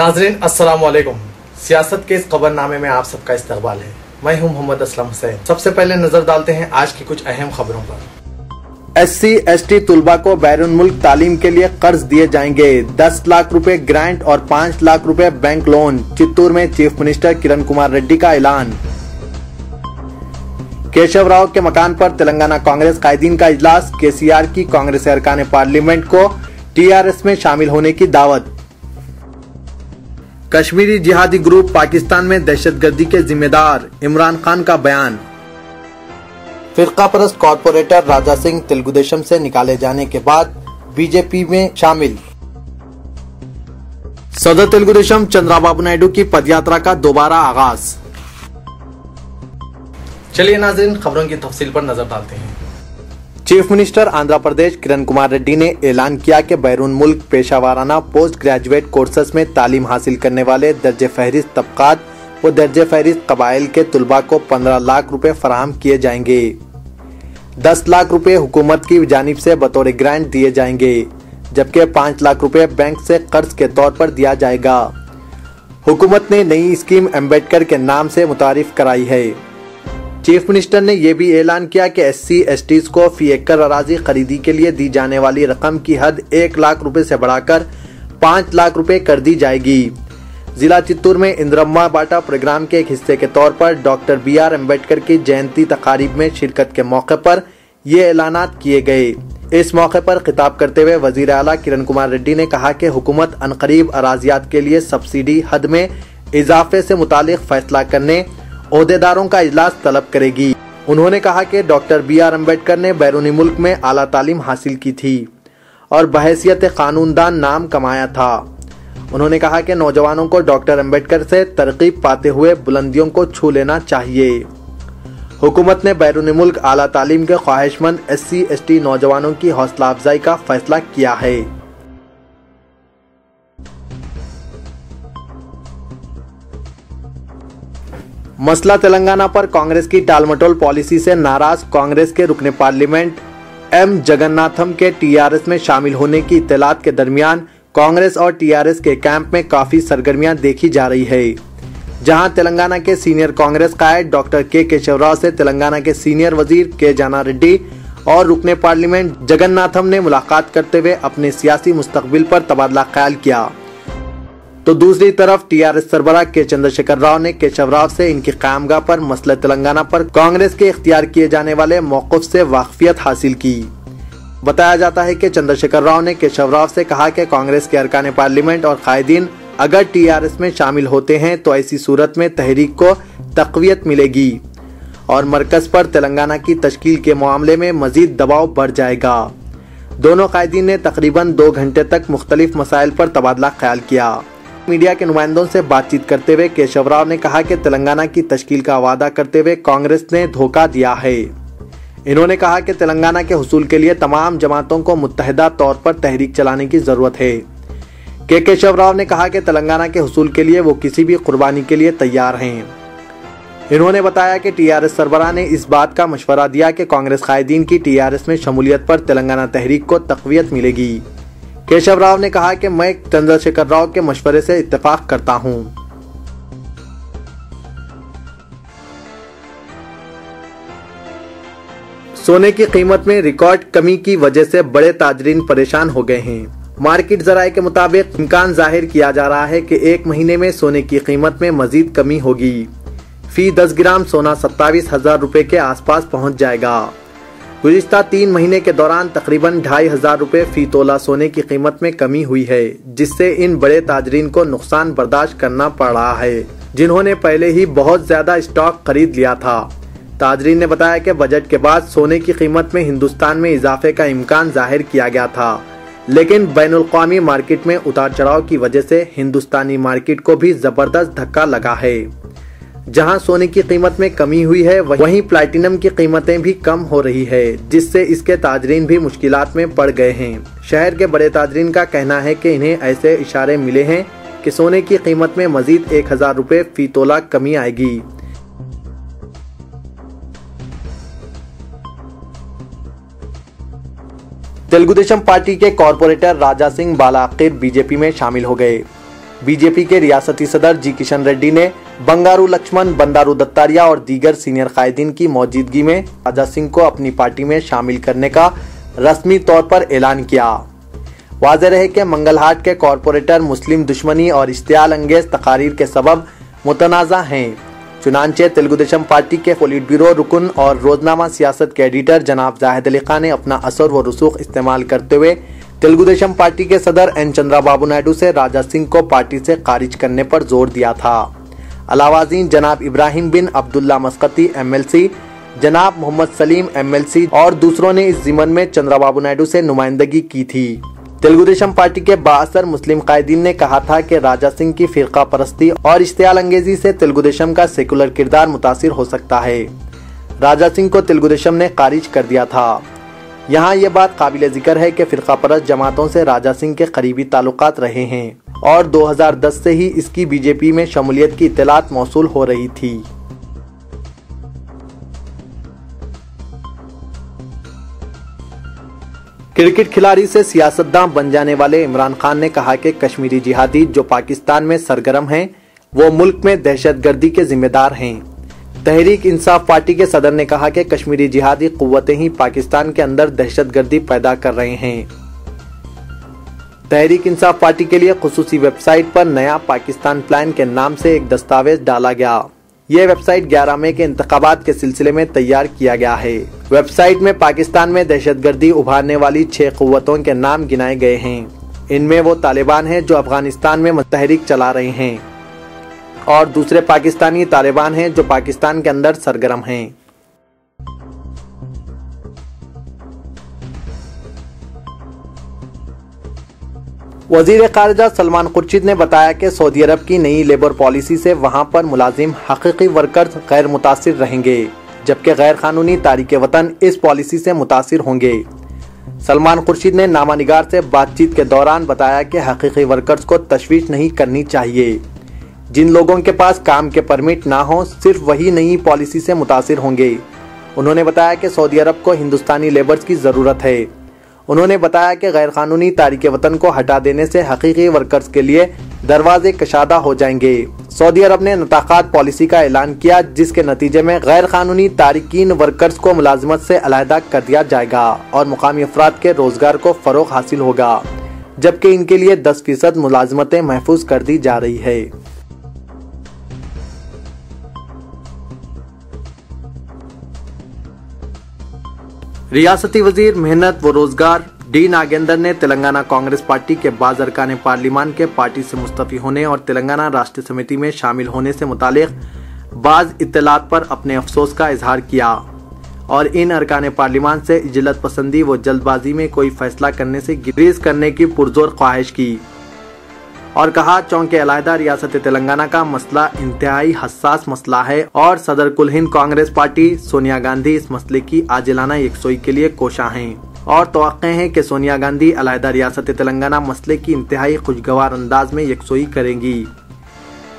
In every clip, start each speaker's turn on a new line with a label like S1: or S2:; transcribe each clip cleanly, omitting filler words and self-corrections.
S1: नाजरीन अस्सलाम वालेकुम। सियासत के इस खबरनामे में आप सबका इस्तकबाल है। मैं हूं मोहम्मद असलम हुसैन। सबसे पहले नजर डालते हैं आज की कुछ अहम खबरों पर। SC/ST तुलबा को बैरून मुल्क तालीम के लिए कर्ज दिए जाएंगे। 10 लाख रुपए ग्रांट और 5 लाख रुपए बैंक लोन। चित्तूर में चीफ मिनिस्टर किरण कुमार रेड्डी का ऐलान। केशव राव के मकान पर तेलंगाना कांग्रेस कायदीन का इजलास। KCR की कांग्रेस अरकान पार्लियामेंट को TRS में शामिल होने की दावत। कश्मीरी जिहादी ग्रुप पाकिस्तान में दहशतगर्दी के जिम्मेदार, इमरान खान का बयान। फिरका परस्त कॉरपोरेटर राजा सिंह तेलुगुदेशम से निकाले जाने के बाद बीजेपी में शामिल। सदर तेलुगुदेशम चंद्राबाबू नायडू की पदयात्रा का दोबारा आगाज। चलिए नाज़रीन, खबरों की तफसील पर नजर डालते हैं। चीफ मिनिस्टर आंध्र प्रदेश किरण कुमार रेड्डी ने ऐलान किया कि बैरून मुल्क पेशावराना पोस्ट ग्रेजुएट कोर्सेस में तालीम हासिल करने वाले दर्जे फहरिस्त तबकात व दर्जे फहरिस्त कबाइल के तुलबा को 15 लाख रुपए फराहम किए जाएंगे। 10 लाख रुपए हुकूमत की जानिब से बतौर ग्रांट दिए जाएंगे, जबकि 5 लाख रुपए बैंक से कर्ज के तौर पर दिया जाएगा। हुकूमत ने नई स्कीम अम्बेडकर के नाम से मुतारिफ कराई है। चीफ मिनिस्टर ने यह भी ऐलान किया कि SC/STs को फी एकड़ अराजी खरीदी के लिए दी जाने वाली रकम की हद 1 लाख रुपए से बढ़ाकर 5 लाख रुपए कर दी जाएगी। जिला चित्तूर में इंदिरम्मा बाटा प्रोग्राम के एक हिस्से के तौर पर डॉक्टर BR अम्बेडकर की जयंती तकारीब में शिरकत के मौके पर ये ऐलानात किए गए। इस मौके पर खिताब करते हुए वजीर आला किरण कुमार रेड्डी ने कहा कि हुकूमत अनकरीब अराजियात के लिए सब्सिडी हद में इजाफे से मुतालिक फैसला करने ओहदेदारों का इजलास तलब करेगी। उन्होंने कहा कि डॉक्टर BR अम्बेडकर ने बैरूनी मुल्क में आला तालीम हासिल की थी और बहैसियत कानूनदान नाम कमाया था। उन्होंने कहा कि नौजवानों को डॉक्टर अम्बेडकर से तरकीब पाते हुए बुलंदियों को छू लेना चाहिए। हुकूमत ने बैरूनी मुल्क आला तालीम के ख्वाहिशमंद SC/ST नौजवानों की हौसला अफजाई का फैसला किया है। मसला तेलंगाना पर कांग्रेस की टालमटोल पॉलिसी से नाराज कांग्रेस के रुकने पार्लियामेंट M जगन्नाथम के TRS में शामिल होने की इत्तलात के दरमियान कांग्रेस और TRS के कैंप में काफी सरगर्मियां देखी जा रही है। जहां तेलंगाना के सीनियर कांग्रेस कायद डॉक्टर K केशव राव से तेलंगाना के सीनियर वजीर K जाना रेड्डी और रुकने पार्लियामेंट जगन्नाथम ने मुलाकात करते हुए अपने सियासी मुस्तकबिल पर तबादला ख्याल किया, तो दूसरी तरफ TRS सरबराह के चंद्रशेखर राव ने केशव राव से इनकी क़यामगाह पर मसले तेलंगाना पर कांग्रेस के इख्तियार किए जाने वाले मौक़िफ़ से वाक़फ़ियत हासिल की। बताया जाता है कि चंद्रशेखर राव ने केशव राव से कहा कि कांग्रेस के अरकान पार्लियामेंट और कायदीन अगर TRS में शामिल होते हैं तो ऐसी सूरत में तहरीक को तक़वियत मिलेगी और मरकज़ पर तेलंगाना की तश्कील के मामले में मज़ीद दबाव बढ़ जाएगा। दोनों कायदीन ने तकरीबन 2 घंटे तक मुख्तलिफ मसाइल पर तबादला ख्याल किया। मीडिया के नुमाइंदों से बातचीत करते हुए केशव राव ने कहा कि तेलंगाना की तश्कील का वादा करते हुए कांग्रेस ने धोखा दिया है। इन्होंने कहा कि तेलंगाना के हुसूल के लिए तमाम जमातों को मुत्तहिदा तौर पर तहरीक चलाने की जरूरत है। केशव राव ने कहा कि तेलंगाना के हुसूल के लिए वो किसी भी कुर्बानी के लिए तैयार हैं। इन्होंने बताया कि TRS सरबराह ने इस बात का मशवरा दिया कि कांग्रेस कायदीन की TRS में शमूलियत पर तेलंगाना तहरीक को तक़वियत मिलेगी। केशव राव ने कहा कि मैं चंद्रशेखर राव के मशवरे से इत्तेफाक करता हूं। सोने की कीमत में रिकॉर्ड कमी की वजह से बड़े ताजरीन परेशान हो गए हैं। मार्केट ज़राए के मुताबिक इम्कान जाहिर किया जा रहा है कि 1 महीने में सोने की कीमत में मजीद कमी होगी। फी 10 ग्राम सोना 27,000 रुपए के आसपास पहुंच जाएगा। गुज़िश्ता 3 महीने के दौरान तकरीबन 2,500 रुपए फी तोला सोने की कीमत में कमी हुई है, जिससे इन बड़े ताजरीन को नुकसान बर्दाश्त करना पड़ रहा है, जिन्होंने पहले ही बहुत ज्यादा स्टॉक खरीद लिया था। ताजरीन ने बताया कि बजट के बाद सोने की कीमत में हिंदुस्तान में इजाफे का इम्कान जाहिर किया गया था, लेकिन बैनुल-अक़वामी मार्केट में उतार चढ़ाव की वजह से हिंदुस्तानी मार्केट को भी जबरदस्त धक्का लगा है। जहां सोने की कीमत में कमी हुई है, वहीं प्लैटिनम की कीमतें भी कम हो रही है, जिससे इसके ताजरीन भी मुश्किलात में पड़ गए हैं। शहर के बड़े ताजरीन का कहना है कि इन्हें ऐसे इशारे मिले हैं कि सोने की कीमत में मजीद 1,000 रुपए फी तोला कमी आएगी। तेलुगुदेशम पार्टी के कॉरपोरेटर राजा सिंह बाला आखिर बीजेपी में शामिल हो गए। बीजेपी के रियासती सदर जी किशन रेड्डी ने बंगारू लक्ष्मण, बंडारू दत्तात्रेय और दीगर सीनियर कायदीन की मौजूदगी में राजा सिंह को अपनी पार्टी में शामिल करने का रस्मी तौर पर ऐलान किया। वाज़ेह रहे कि मंगलहाट के कॉरपोरेटर मुस्लिम दुश्मनी और इश्तियाल अंगेज तकारीर के सबब मुतनाज़ा हैं। चुनांचे तेलुगुदेशम पार्टी के पोलिट ब्यूरो रुकन और रोजनामा सियासत के एडिटर जनाब जाहिद अली खान ने अपना असर व रसूख इस्तेमाल करते हुए तेलुगुदेशम पार्टी के सदर एन चंद्राबाबू नायडू से राजा सिंह को पार्टी से खारिज करने पर जोर दिया था। अलावाज़ीन जनाब इब्राहिम बिन अब्दुल्ला मस्कती MLC, जनाब मोहम्मद सलीम MLC और दूसरों ने इस ज़िमन में चंद्राबाबू नायडू से नुमाइंदगी की थी। तेलुगुदेशम पार्टी के बाअसर मुस्लिम कायदीन ने कहा था कि राजा सिंह की फिरका परस्ती और इश्तियाल अंगेजी से तेलुगुदेशम का सेकुलर किरदार मुतासिर हो सकता है। राजा सिंह को तेलुगुदेशम ने खारिज कर दिया था। यहाँ ये बात काबिल जिक्र है कि फिरका परस्त जमातों से राजा सिंह के करीबी ताल्लुकात रहे हैं और 2010 से ही इसकी बीजेपी में शमूलियत की इत्तलात मौसूल हो रही थी। क्रिकेट खिलाड़ी से सियासतदान बन जाने वाले इमरान खान ने कहा कि कश्मीरी जिहादी जो पाकिस्तान में सरगर्म हैं, वो मुल्क में दहशतगर्दी के जिम्मेदार हैं। तहरीक इंसाफ पार्टी के सदर ने कहा कि कश्मीरी जिहादी कुव्वतें ही पाकिस्तान के अंदर दहशतगर्दी पैदा कर रहे हैं। तहरीक इंसाफ पार्टी के लिए खुसूसी वेबसाइट पर नया पाकिस्तान प्लान के नाम से एक दस्तावेज डाला गया। यह वेबसाइट 11 मई के इंतखाबात के सिलसिले में तैयार किया गया है। वेबसाइट में पाकिस्तान में दहशतगर्दी उभारने वाली 6 कुव्वतों के नाम गिनाए गए हैं। इनमें वो तालिबान हैं जो अफगानिस्तान में तहरीक चला रहे हैं और दूसरे पाकिस्तानी तालिबान हैं जो पाकिस्तान के अंदर सरगर्म हैं। वजीर खारजा सलमान खुर्शीद ने बताया कि सऊदी अरब की नई लेबर पॉलिसी से वहां पर मुलाजिम हकीकी वर्कर्स गैर मुतासिर रहेंगे, जबकि गैर कानूनी तारिक वतन इस पॉलिसी से मुतासिर होंगे। सलमान खुर्शीद ने नामानिगार से बातचीत के दौरान बताया कि हकीकी वर्कर्स को तशवीश नहीं करनी चाहिए। जिन लोगों के पास काम के परमिट ना हो, सिर्फ वही नई पॉलिसी से मुतासिर होंगे। उन्होंने बताया कि सऊदी अरब को हिंदुस्तानी लेबर्स की ज़रूरत है। उन्होंने बताया कि गैर कानूनी तारिक वतन को हटा देने से हकीकी वर्कर्स के लिए दरवाजे कशादा हो जाएंगे। सऊदी अरब ने नताकात पॉलिसी का ऐलान किया, जिसके नतीजे में गैर कानूनी तारिकीन वर्कर्स को मुलाजमत से अलहदा कर दिया जाएगा और मुकामी अफराद के रोजगार को फरोग हासिल होगा, जबकि इनके लिए 10% मुलाजमतें महफूज कर दी जा रही है। रियासती वजीर मेहनत व रोजगार डी नागेंद्र ने तेलंगाना कांग्रेस पार्टी के बाज़ अरकान पार्लिमान के पार्टी से मुस्तफ़ी होने और तेलंगाना राष्ट्रीय समिति में शामिल होने से मुतालिक बाज़ इत्तलात पर अपने अफसोस का इजहार किया और इन अरकान पार्लिमान से इजलत पसंदी व जल्दबाजी में कोई फैसला करने से गुरेज करने की पुरजोर ख्वाहिश की और कहा, चौंके अलहदा रियासत तेलंगाना का मसला इंतहाई हसास मसला है और सदर कुल हिंद कांग्रेस पार्टी सोनिया गांधी इस मसले की आजिलाना यकसोई के लिए कोशा हैं और तवक्के हैं कि सोनिया गांधी अलहदा रियासत तेलंगाना मसले की इंतहाई खुशगवार अंदाज में यकसोई करेंगी।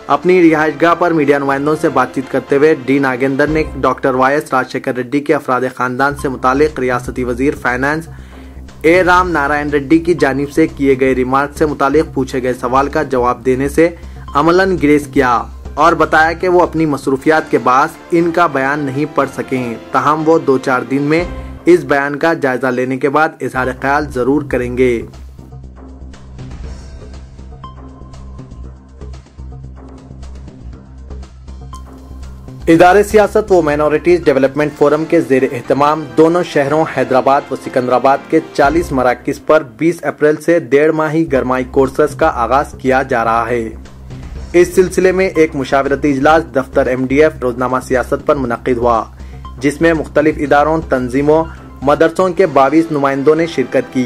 S1: अपनी रिहाइशगाह पर मीडिया नुमाइंदों से बातचीत करते हुए डी नागेंद्र ने डॉक्टर YS राजशेखर रेड्डी के अफराद खानदान से मुतालिक रियासती वजीर फाइनेंस ए राम नारायण रेड्डी की जानिब से किए गए रिमार्क से मुतालिक पूछे गए सवाल का जवाब देने से अमलन गुरेज किया और बताया कि वो अपनी मसरूफियात के बास इनका बयान नहीं पढ़ सकें, ताहम वो 2-4 दिन में इस बयान का जायजा लेने के बाद इजहार ख्याल जरूर करेंगे। इदारे सियासत व माइनॉरिटीज डेवलपमेंट फोरम के ज़ेर एहतमाम दोनों शहरों हैदराबाद व सिकंदराबाद के 40 मराकिज़ पर 20 अप्रैल से 1.5 माही गरमाई कोर्सेस का आगाज किया जा रहा है। इस सिलसिले में एक मुशावरती इजलास दफ्तर MDF रोजनामा सियासत पर मुनक्किद हुआ, जिसमें मुख्तलिफ इदारों, तंजीमों, मदरसों के 22 नुमाइंदों ने शिरकत की।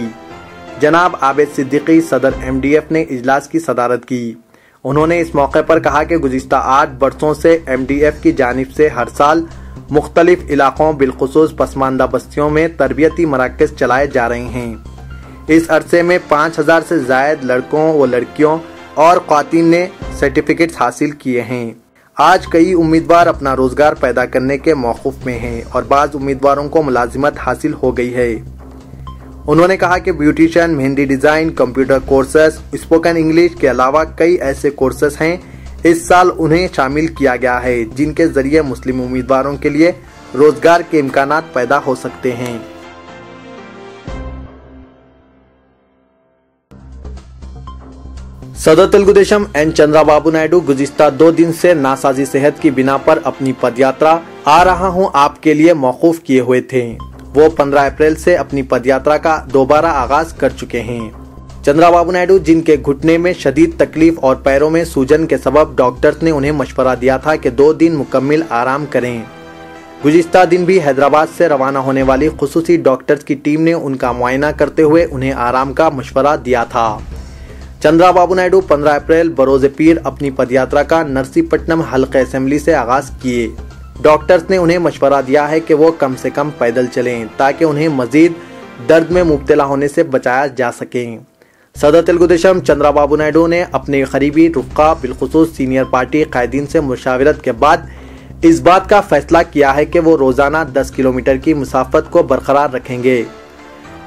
S1: जनाब आबिद सिद्दीकी सदर MDF ने इजलास की सदारत की। उन्होंने इस मौके पर कहा कि गुज़िश्ता 8 बरसों से MDF की जानिब से हर साल मुख्तलिफ इलाकों बिलखुसूस पसमानदा बस्तियों में तरबियती मराकज़ चलाए जा रहे हैं। इस अरसे में 5000 से ज़ायद लड़कों व लड़कियों और ख़वातीन ने सर्टिफिकेट्स हासिल किए हैं। आज कई उम्मीदवार अपना रोज़गार पैदा करने के मौक़ूफ़ में हैं और बाज़ उम्मीदवारों को मुलाजिमत हासिल हो गई है। उन्होंने कहा कि beautician, mehndi design, computer courses, spoken English के अलावा कई ऐसे कोर्सेस हैं इस साल उन्हें शामिल किया गया है जिनके जरिए मुस्लिम उम्मीदवारों के लिए रोजगार के इम्कानात पैदा हो सकते हैं। सदर तेलुगुदेशम एन चंद्राबाबू नायडू गुज़िश्ता 2 दिन से नासाजी सेहत की बिना पर अपनी पदयात्रा आ रहा हूं आपके लिए मौकूफ किए हुए थे। वो 15 अप्रैल से अपनी पदयात्रा का दोबारा आगाज कर चुके हैं। चंद्राबाबू नायडू, जिनके घुटने में शदीद तकलीफ और पैरों में सूजन के सबब डॉक्टर्स ने उन्हें मशवरा दिया था कि 2 दिन मुकम्मल आराम करें। गुज़िश्ता दिन भी हैदराबाद से रवाना होने वाली खुसूसी डॉक्टर्स की टीम ने उनका मुआयना करते हुए उन्हें आराम का मशवरा दिया था। चंद्राबाबू नायडू 15 अप्रैल बरोज़ पीर अपनी पदयात्रा का नरसीपट्टनम हल्के असेंबली से आगाज किए। डॉक्टर्स ने उन्हें मशवरा दिया है कि वो कम से कम पैदल चलें ताकि उन्हें मजीद दर्द में मुब्तला होने से बचाया जा सके। सदर तेलुगुदेशम चंद्राबाबू नायडू ने अपने करीबी रुफ़क़ा बिलखुसूस सीनियर पार्टी कायदीन से मुशावरत के बाद इस बात का फैसला किया है कि वो रोजाना 10 किलोमीटर की मुसाफत को बरकरार रखेंगे,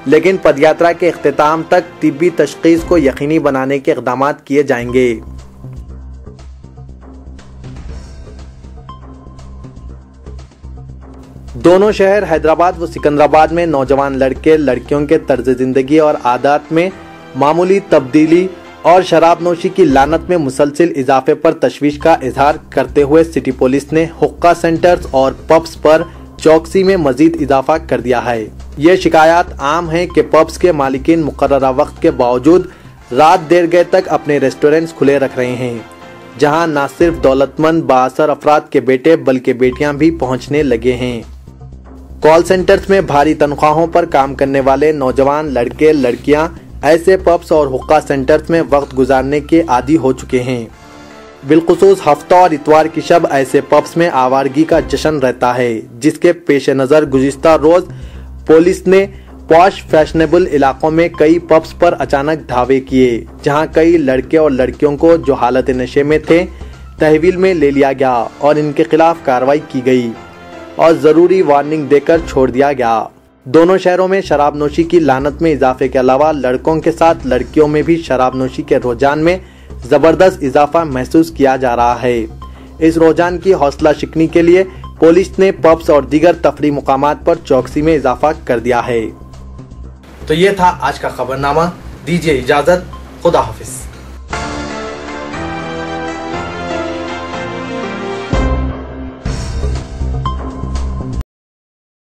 S1: लेकिन पदयात्रा के इख्तिताम तक तिब्बी तशख़ीस को यकीनी बनाने के इक़दाम किए जाएंगे। दोनों शहर हैदराबाद व सिकंदराबाद में नौजवान लड़के लड़कियों के तर्ज जिंदगी और आदत में मामूली तब्दीली और शराबनोशी की लानत में मुसलसिल इजाफे पर तशवीश का इजहार करते हुए सिटी पुलिस ने हुक्का सेंटर्स और पब्स पर चौकसी में मजीद इजाफा कर दिया है। ये शिकायत आम है कि पब्स के मालिकीन मुकर्ररा वक्त के बावजूद रात देर गए तक अपने रेस्टोरेंट्स खुले रख रहे हैं, जहां न सिर्फ दौलतमंद बाअसर अफराद के बेटे बल्कि बेटियां भी पहुंचने लगे हैं। कॉल सेंटर्स में भारी तनख्वाहों पर काम करने वाले नौजवान लड़के लड़कियां ऐसे पब्स और हुक्का सेंटर्स में वक्त गुजारने के आदी हो चुके हैं। बिलखुसूस हफ्ता और इतवार की शब ऐसे पब्स में आवारगी का जश्न रहता है, जिसके पेश नज़र गुज़िश्ता रोज पुलिस ने पॉश फैशनेबल इलाकों में कई पब्स पर अचानक धावे किए, जहां कई लड़के और लड़कियों को जो हालत नशे में थे तहवील में ले लिया गया और इनके खिलाफ कार्रवाई की गई और ज़रूरी वार्निंग देकर छोड़ दिया गया। दोनों शहरों में शराबनोशी की लानत में इजाफे के अलावा लड़कों के साथ लड़कियों में भी शराबनोशी के रुझान में जबरदस्त इजाफा महसूस किया जा रहा है। इस रुझान की हौसला शिकनी के लिए पुलिस ने पब्स और दीगर तफरी मुकामात पर चौकसी में इजाफा कर दिया है। तो ये था आज का खबरनामा। दीजिए इजाजत, खुदा हाफिज।